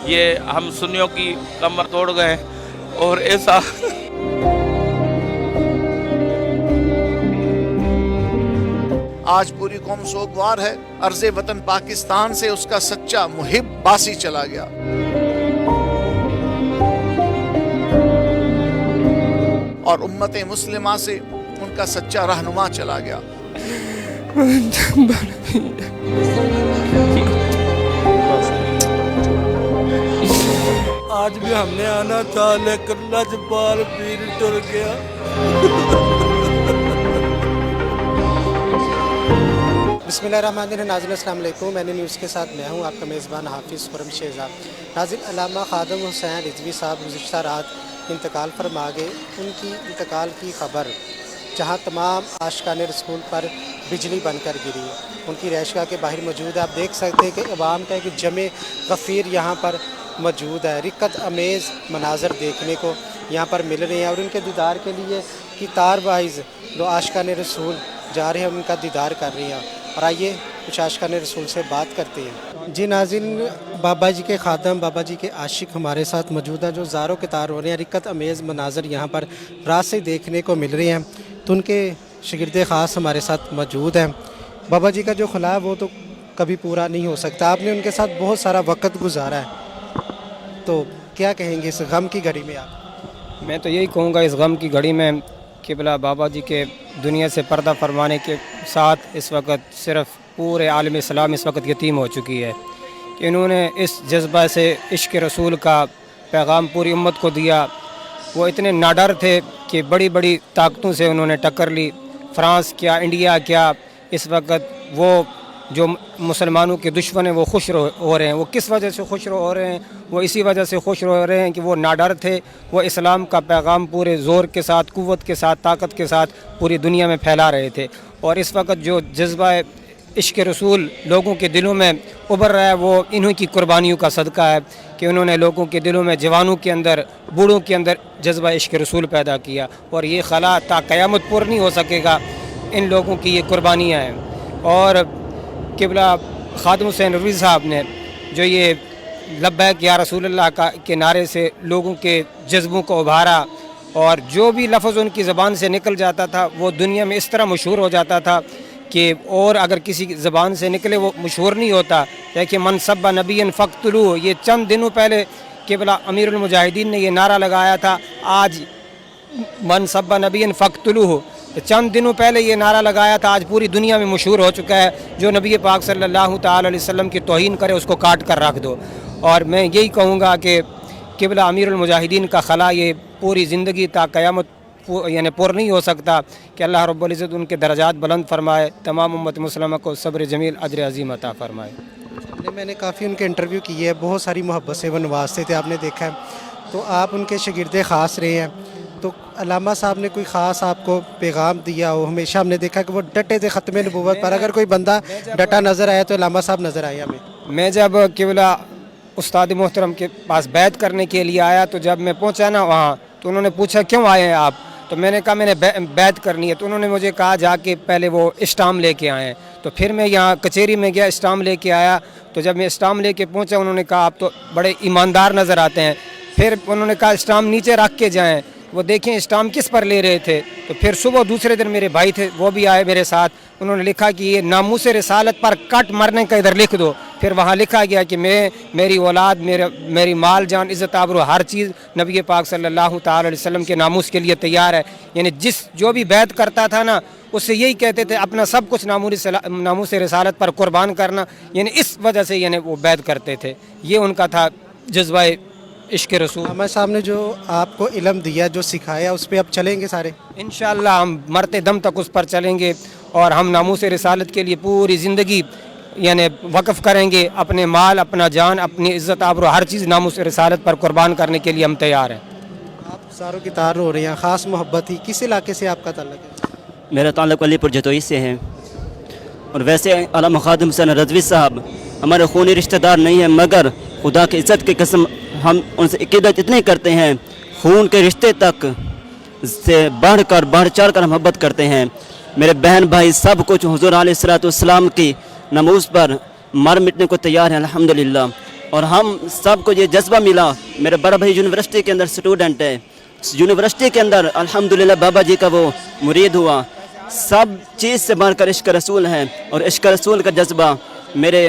یہ ہم سنیوں کی کمر توڑ گئے اور ایسا آج پوری قوم سوگوار ہے، ارض وطن پاکستان سے اس کا سچا محب باسی چلا گیا۔ اور امت مسلمہ سے ان کا سچا رہنما چلا گیا۔ آج بھی ہم نے آنا تھا لیکن لجپال پیر ٹر گیا۔ بسم اللہ الرحمن الرحیم۔ ناظرین السلام علیکم، میں نے نیوز کے ساتھ میں ہوں آپ کا میزبان حافظ خرم شہزاد۔ ناظرین، علامہ خادم حسین رضوی صاحب گزشتہ رات انتقال فرما گئے۔ ان کی انتقال کی خبر جہاں تمام عاشقان رسول پر بجلی بن کر گری ہے، ان کی رہائشگاہ کے باہر موجود ہے۔ آپ دیکھ سکتے ہیں کہ عوام کا ایک جمع غفیر یہاں پر موجود ہے۔ رقت امیز مناظر دیکھنے کو یہاں پر مل رہے ہیں اور ان کے دیدار کے لیے قطار وائز دو عاشقان رسول جا رہے ہیں، ان کا دیدار کر رہے ہیں۔ اور آئیے کچھ عاشقان رسول سے بات کرتے ہیں۔ جی ناظرین، بابا جی کے خادم، بابا جی کے عاشق ہمارے ساتھ موجود ہیں جو زاروں قطار ہو رہے ہیں۔ رقت امیز مناظر یہاں پر رات سے دیکھنے کو مل رہے ہیں، تو ان کے شاگرد خاص ہمارے ساتھ موجود ہیں۔ بابا جی کا جو خلا ہے وہ تو کبھی پورا نہیں ہو سکتا، آپ نے ان کے ساتھ بہت سارا وقت گزارا ہے، تو کیا کہیں گے اس غم کی گھڑی میں آپ؟ میں تو یہی کہوں گا اس غم کی گھڑی میں قبلہ بابا جی کے دنیا سے پردہ فرمانے کے ساتھ اس وقت صرف پورے عالم اسلام اس وقت یتیم ہو چکی ہے کہ انہوں نے اس جذبہ سے عشق رسول کا پیغام پوری امت کو دیا۔ وہ اتنے ناڈر تھے کہ بڑی بڑی طاقتوں سے انہوں نے ٹکر لی، فرانس کیا، انڈیا کیا۔ اس وقت وہ جو مسلمانوں کے دشمن ہیں وہ خوش ہو رہے ہیں۔ وہ کس وجہ سے خوش ہو رہے ہیں؟ وہ اسی وجہ سے خوش ہو رہے ہیں کہ وہ ناڈر تھے، وہ اسلام کا پیغام پورے زور کے ساتھ، قوت کے ساتھ، طاقت کے ساتھ پوری دنیا میں پھیلا رہے تھے۔ اور اس وقت جو جذبہ عشق رسول لوگوں کے دلوں میں ابھر رہا ہے وہ انہوں کی قربانیوں کا صدقہ ہے کہ انہوں نے لوگوں کے دلوں میں، جوانوں کے اندر، بوڑھوں کے اندر جذبہ عشق رسول پیدا کیا۔ اور یہ خلا تا قیامت پر نہیں ہو سکے گا، ان لوگوں کی یہ قربانیاں ہیں۔ اور قبلہ خادم حسین رضوی صاحب نے جو یہ لبیک یا رسول اللہ کے نعرے سے لوگوں کے جذبوں کو ابھارا، اور جو بھی لفظ ان کی زبان سے نکل جاتا تھا وہ دنیا میں اس طرح مشہور ہو جاتا تھا کہ اور اگر کسی زبان سے نکلے وہ مشہور نہیں ہوتا۔ دیکھیے، من سب نبی فقتلوہ، یہ چند دنوں پہلے قبلہ امیر المجاہدین نے یہ نعرہ لگایا تھا۔ آج من سب نبی فقتلوہ، چند دنوں پہلے یہ نعرہ لگایا تھا، آج پوری دنیا میں مشہور ہو چکا ہے۔ جو نبی پاک صلی اللہ تعالی علیہ وسلم کی توہین کرے اس کو کاٹ کر رکھ دو۔ اور میں یہی کہوں گا کہ قبلہ امیر المجاہدین کا خلا یہ پوری زندگی تا قیامت یعنی پر نہیں ہو سکتا کہ اللہ رب العزت ان کے درجات بلند فرمائے، تمام امت مسلمہ کو صبر جمیل، اجر عظیم عطا فرمائے۔ میں نے کافی ان کے انٹرویو کیے ہیں، بہت ساری محبت سے وہ نوازتے تھے، آپ نے دیکھا ہے، تو آپ ان کے شاگرد خاص رہے ہیں، تو علامہ صاحب نے کوئی خاص آپ کو پیغام دیا ہو؟ ہمیشہ ہم نے دیکھا کہ وہ ڈٹے تھے ختم نبوت پر، اگر کوئی بندہ ڈٹا نظر آیا تو علامہ صاحب نظر آئے ہمیں۔ میں جب قبلہ استاد محترم کے پاس بیعت کرنے کے لیے آیا تو جب میں پہنچا نا وہاں تو انہوں نے پوچھا کیوں آئے ہیں آپ؟ تو میں نے کہا میں نے بیعت کرنی ہے۔ تو انہوں نے مجھے کہا جا کے پہلے وہ اسٹام لے کے آئیں۔ تو پھر میں یہاں کچہری میں گیا، اسٹام لے کے آیا۔ تو جب میں اسٹام لے کے پہنچا انہوں نے کہا آپ تو بڑے ایماندار نظر آتے ہیں۔ پھر انہوں نے کہا اسٹام نیچے رکھ کے جائیں، وہ دیکھیں اسٹام کس پر لے رہے تھے۔ تو پھر صبح دوسرے دن میرے بھائی تھے وہ بھی آئے میرے ساتھ، انہوں نے لکھا کہ یہ ناموس رسالت پر کٹ مرنے کا ادھر لکھ دو۔ پھر وہاں لکھا گیا کہ میری اولاد، میری مال جان، عزت آبرو، ہر چیز نبی پاک صلی اللہ تعالی علیہ وسلم کے ناموس کے لیے تیار ہے۔ یعنی جو بھی بیعت کرتا تھا نا اس سے یہی کہتے تھے اپنا سب کچھ ناموس رسالت پر قربان کرنا، یعنی اس وجہ سے یعنی وہ بیعت کرتے تھے۔ یہ ان کا تھا جذبہ عشق رسول۔ ہمارے صاحب نے جو آپ کو علم دیا، جو سکھایا، اس پہ اب چلیں گے سارے انشاءاللہ، ہم مرتے دم تک اس پر چلیں گے اور ہم ناموس رسالت کے لیے پوری زندگی یعنی وقف کریں گے، اپنے مال، اپنا جان، اپنی عزت آبرو، ہر چیز ناموس رسالت پر قربان کرنے کے لیے ہم تیار ہیں۔ آپ ساروں کی تار ہو رہے ہیں، خاص محبت ہی کس علاقے سے آپ کا تعلق ہے؟ میرا تعلق علی پور جتوئی سے ہے، اور ویسے علامہ خادم حسین رضوی صاحب ہمارے خونی رشتہ دار نہیں ہیں، مگر خدا کی عزت کی قسم ہم ان سے عقیدت اتنی کرتے ہیں، خون کے رشتے تک سے بڑھ چڑھ کر محبت کرتے ہیں۔ میرے بہن بھائی سب کچھ حضور علیہ الصلوۃ والسلام کی ناموس پر مر مٹنے کو تیار ہیں الحمدللہ۔ اور ہم سب کو یہ جذبہ ملا. میرا بڑا بھائی یونیورسٹی کے اندر اسٹوڈنٹ ہے, یونیورسٹی کے اندر الحمدللہ بابا جی کا وہ مرید ہوا. سب چیز سے بڑھ کر عشق رسول ہے, اور عشق رسول کا جذبہ میرے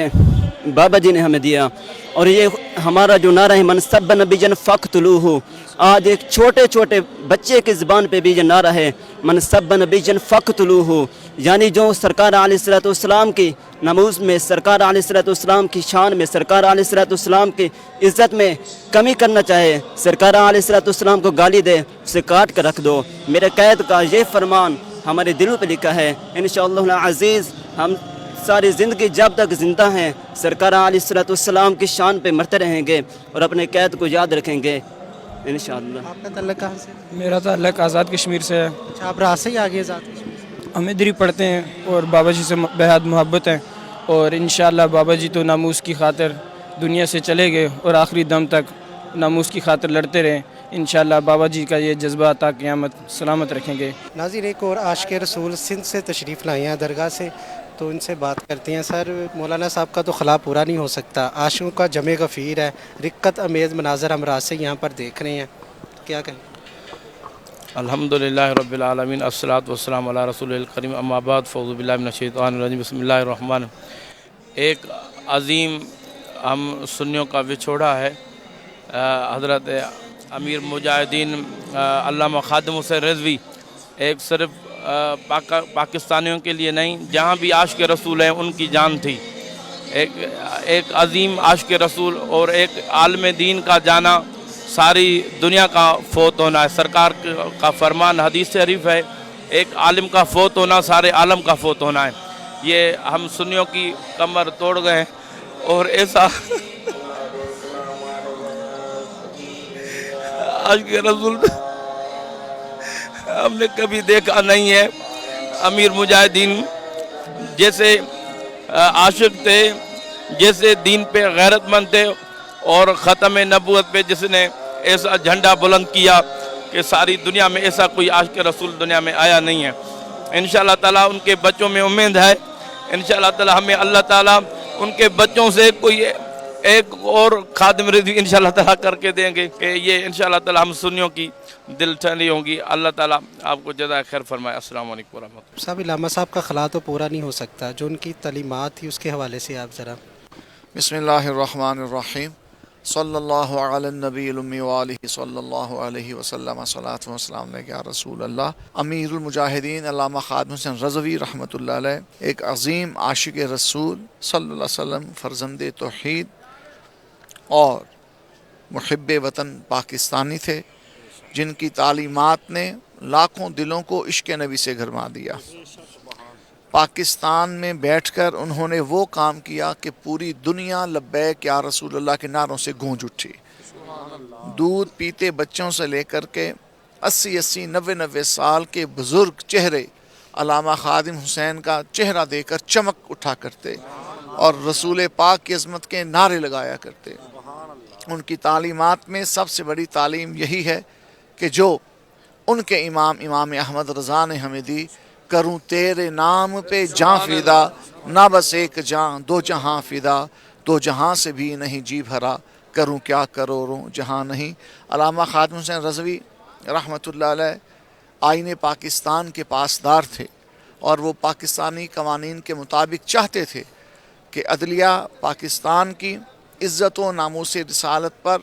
بابا جی نے ہمیں دیا. اور یہ ہمارا جو نعرہ ہے من سب نبی فقتلوہ, آج ایک چھوٹے چھوٹے بچے کی زبان پہ بھی یہ نعرہ ہے من سب نبی فقتلوہ, یعنی جو سرکار علیہ الصلوۃ والسلام کی نموز میں, سرکار علیہ الصلوۃ والسلام کی شان میں, سرکار علیہ الصلوۃ والسلام کی عزت میں کمی کرنا چاہے, سرکار علیہ الصلوۃ والسلام کو گالی دے, اسے کاٹ کر رکھ دو. میرے قید کا یہ فرمان ہمارے دلوں پہ لکھا ہے. انشاءاللہ العزیز ہم ساری زندگی جب تک زندہ ہیں سرکار علیہ الصلوۃ والسلام کی شان پہ مرتے رہیں گے اور اپنے قید کو یاد رکھیں گے انشاءاللہ. آپ کا تعلق کہاں سے؟ میرا تعلق آزاد کشمیر سے ہے. اچھا, آپ راہ سے ہی آگے آزاد کشمیر؟ ہم ادھر ہی پڑھتے ہیں اور بابا جی سے بہت محبت ہے, اور انشاءاللہ بابا جی تو ناموس کی خاطر دنیا سے چلے گئے اور آخری دم تک ناموس کی خاطر لڑتے رہے. انشاءاللہ بابا جی کا یہ جذبہ تا قیامت سلامت رکھیں گے. ناظرین, ایک اور عاشق رسول سندھ سے تشریف لائے ہیں درگاہ سے, تو ان سے بات کرتے ہیں. سر, مولانا صاحب کا تو خلا پورا نہیں ہو سکتا, عاشقوں کا جمع غفیر ہے, رقت امیز مناظر ہم راہ سے یہاں پر دیکھ رہے ہیں, کیا کہیں؟ الحمدللہ رب العالمین, الصلاۃ والسلام علی رسول الکریم, اما بعد, فاعوذ باللہ من الشیطان الرجیم, بسم اللہ الرحمن الرحیم. ایک عظیم ہم سنیوں کا بچھوڑا ہے, حضرت امیر مجاہدین علامہ خادم حسین رضوی. ایک صرف پاکستانیوں کے لیے نہیں, جہاں بھی عاشق رسول ہیں ان کی جان تھی. ایک عظیم عاشق رسول اور ایک عالم دین کا جانا ساری دنیا کا فوت ہونا ہے. سرکار کا فرمان حدیث شریف ہے, ایک عالم کا فوت ہونا سارے عالم کا فوت ہونا ہے. یہ ہم سنیوں کی کمر توڑ گئے, اور ایسا عاشق رسول ہم نے کبھی دیکھا نہیں ہے. امیر مجاہدین جیسے عاشق تھے, جیسے دین پہ غیرت مند تھے, اور ختم نبوت پہ جس نے ایسا جھنڈا بلند کیا کہ ساری دنیا میں ایسا کوئی عاشق رسول دنیا میں آیا نہیں ہے. انشاءاللہ تعالیٰ ان کے بچوں میں امید ہے, انشاءاللہ تعالیٰ ہمیں اللہ تعالیٰ ان کے بچوں سے کوئی ایک اور خادم رضوی انشاءاللہ تعالیٰ کر کے دیں گے, کہ یہ انشاءاللہ تعالیٰ ہم سنیوں کی دل ٹھنڈی ہوں گی. اللہ تعالیٰ آپ کو جزائے خیر فرمائے. السلام علیکم ورحمۃ اللہ. صاحب, علامہ صاحب کا خلا تو پورا نہیں ہو سکتا, جو ان کی تعلیمات تھی اس کے حوالے سے آپ ذرا. بسم اللہ الرحمن الرحیم, صلی اللہ علی النبی الامی وآلہ صلی اللہ علیہ وسلم, صلاۃ و سلام علیک یا رسول اللہ. امیر المجاہدین علامہ خادم حسین رضوی رحمۃ اللہ علیہ ایک عظیم عاشق رسول صلی اللہ علیہ وسلم, فرزند توحید اور محب وطن پاکستانی تھے, جن کی تعلیمات نے لاکھوں دلوں کو عشق نبی سے گھرما دیا. پاکستان میں بیٹھ کر انہوں نے وہ کام کیا کہ پوری دنیا لبیک یا رسول اللہ کے نعروں سے گونج اٹھی. دودھ پیتے بچوں سے لے کر کے 80 90 سال کے بزرگ چہرے علامہ خادم حسین کا چہرہ دے کر چمک اٹھا کرتے اور رسول پاک کی عظمت کے نعرے لگایا کرتے. ان کی تعلیمات میں سب سے بڑی تعلیم یہی ہے کہ جو ان کے امام احمد رضا نے ہمیں دی, کروں تیرے نام پہ جاں فدا, نہ بس ایک جاں دو جہاں فدا, دو جہاں سے بھی نہیں جی بھرا, کروں کیا کروڑوں جہاں نہیں. علامہ خادم حسین رضوی رحمۃ اللہ علیہ آئین پاکستان کے پاسدار تھے, اور وہ پاکستانی قوانین کے مطابق چاہتے تھے کہ عدلیہ پاکستان کی عزت و ناموس رسالت پر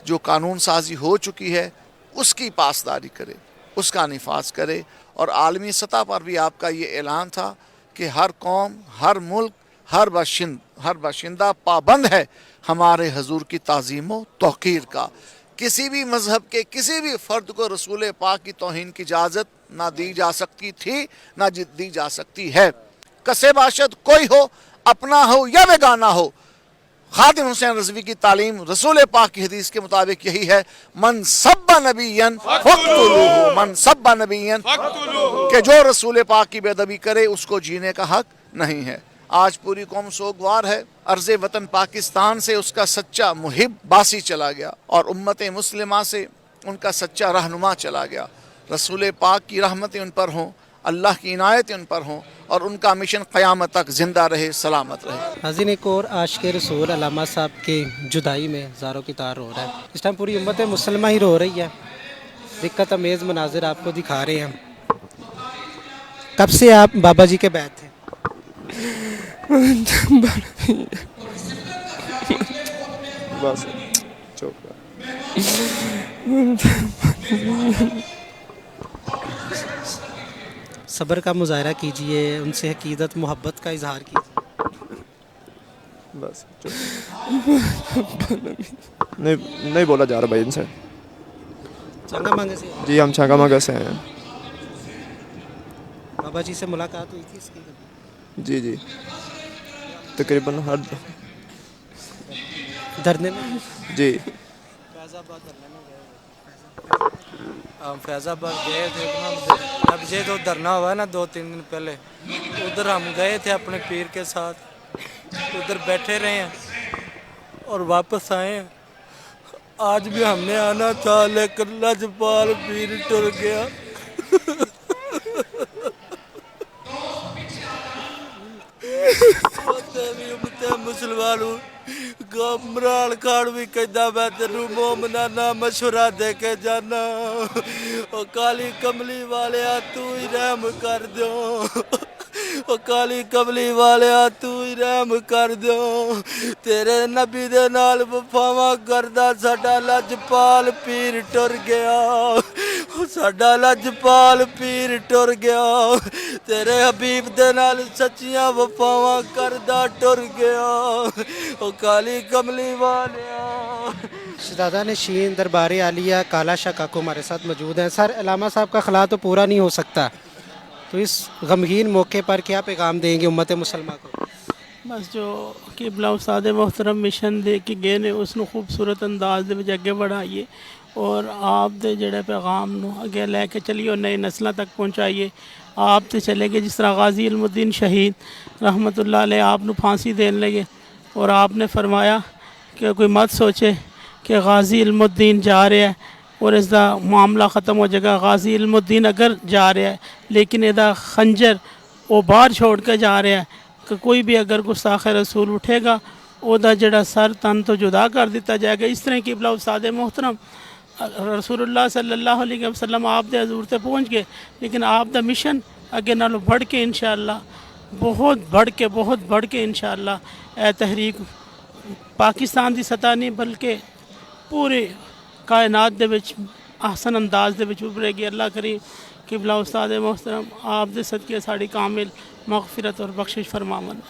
جو قانون سازی ہو چکی ہے اس کی پاسداری کرے, اس کا نفاذ کرے. اور عالمی سطح پر بھی آپ کا یہ اعلان تھا کہ ہر قوم, ہر ملک, ہر باشندہ پابند ہے ہمارے حضور کی تعظیم و توقیر کا. کسی بھی مذہب کے کسی بھی فرد کو رسول پاک کی توہین کی اجازت نہ دی جا سکتی تھی, نہ دی جا سکتی ہے. کسے باشد کوئی ہو, اپنا ہو یا بیگانہ ہو, خادم حسین رضوی کی تعلیم رسول پاک کی حدیث کے مطابق یہی ہے, من سب نبیًا فاقتلوہ, من سب نبیًا, کہ جو رسول پاک کی بے ادبی کرے اس کو جینے کا حق نہیں ہے. آج پوری قوم سوگوار ہے, عرض وطن پاکستان سے اس کا سچا محب باسی چلا گیا, اور امت مسلمہ سے ان کا سچا رہنما چلا گیا. رسول پاک کی رحمتیں ان پر ہوں, اللہ کی عنایت ان پر ہوں اور ان کا مشن قیامت تک زندہ رہے، سلامت رہے۔ ناظرین، ایک اور عاشق رسول علامہ صاحب کی جدائی میں زاروں کی تار رو رہا ہے۔ اس ٹائم پوری امت مسلمہ ہی رو رہی ہے۔ دقت امیز مناظر آپ کو دکھا رہے ہیں۔ کب سے آپ بابا جی کے بیعت تھے؟ بس صبر کا مظاہرہ کیجئے، ان سے عقیدت محبت کا اظہار کیجئے۔ بس نہیں بولا جا رہا بھائی ان سے۔ چنگا مانگے سے جی ہم چھنگا مانگا سے ہیں۔ بابا جی سے ملاقات ہوئی تھی اس کی؟ جی جی تقریباً ہر دھرنے میں؟ جی ہم فیض آباد گئے تھے، جب یہ تو دھرنا ہوا ہے نا 2-3 دن پہلے، ادھر ہم گئے تھے اپنے پیر کے ساتھ، ادھر بیٹھے رہے ہیں اور واپس آئے ہیں۔ آج بھی ہم نے آنا تھا لیکن لجپال پیر ٹر گیا۔ مسلمانوں گمرال کھاڑ بھی کہدا میں تینوں مومنانہ مشورہ دے کے جانا، او کالی کملی والے تو ہی رحم کر دیو، او کالی کملی والے تو ہی رحم کر دیو، تیرے نبی دے نال وفاواں کردا ساڈا لجپال پیر ٹر گیا، ساڈا لجپال پیر ٹر گیا، تیرے حبیب دے نال سچیاں وفاواں کردا ٹر گیا، او کالی کملی والیا۔ شہزادہ نشین دربار عالیہ کالا شاہ کاکو ہمارے ساتھ موجود ہیں۔ سر، علامہ صاحب کا خلا تو پورا نہیں ہو سکتا، تو اس غمگین موقع پر کیا پیغام دیں گے امت مسلمہ کو؟ بس جو قبلہ استاد محترم مشن دے کے گئے نے اس نو خوبصورت انداز دے وچ اگے بڑھائیے اور آپ دے جڑے پیغام نو اگے لے کے چلیے اور نئی نسلوں تک پہنچائیے۔ آپ تے چلے گئے جس طرح غازی علم الدین شہید رحمۃ اللہ علیہ آپ نو پھانسی دین لگے اور آپ نے فرمایا کہ کوئی مت سوچے کہ غازی علم الدین جا رہا ہے اور اس دا معاملہ ختم ہو جائے گا۔ غازی علم الدین اگر جا رہا ہے لیکن یہ دا خنجر وہ باہر چھوڑ کے جا رہا ہے کہ کوئی بھی اگر گستاخ رسول اٹھے گا او دا جڑا سر تن تو جدا کر دیتا جائے گا۔ اس طرح قبلہ استاد محترم رسول اللہ صلی اللہ علیہ وسلم آپ دے حضور تے پہنچ گئے، لیکن آپ دا مشن اگے نالوں بڑھ کے انشاءاللہ بہت بڑھ کے انشاءاللہ اے تحریک پاکستان دی سطح نہیں بلکہ پورے کائنات دے وچ احسن انداز دے وچ ابھرے گی۔ اللہ کریم قبلہ استاد محترم آپ دے صدقے ساڑی کامل مغفرت اور بخشش فرماون۔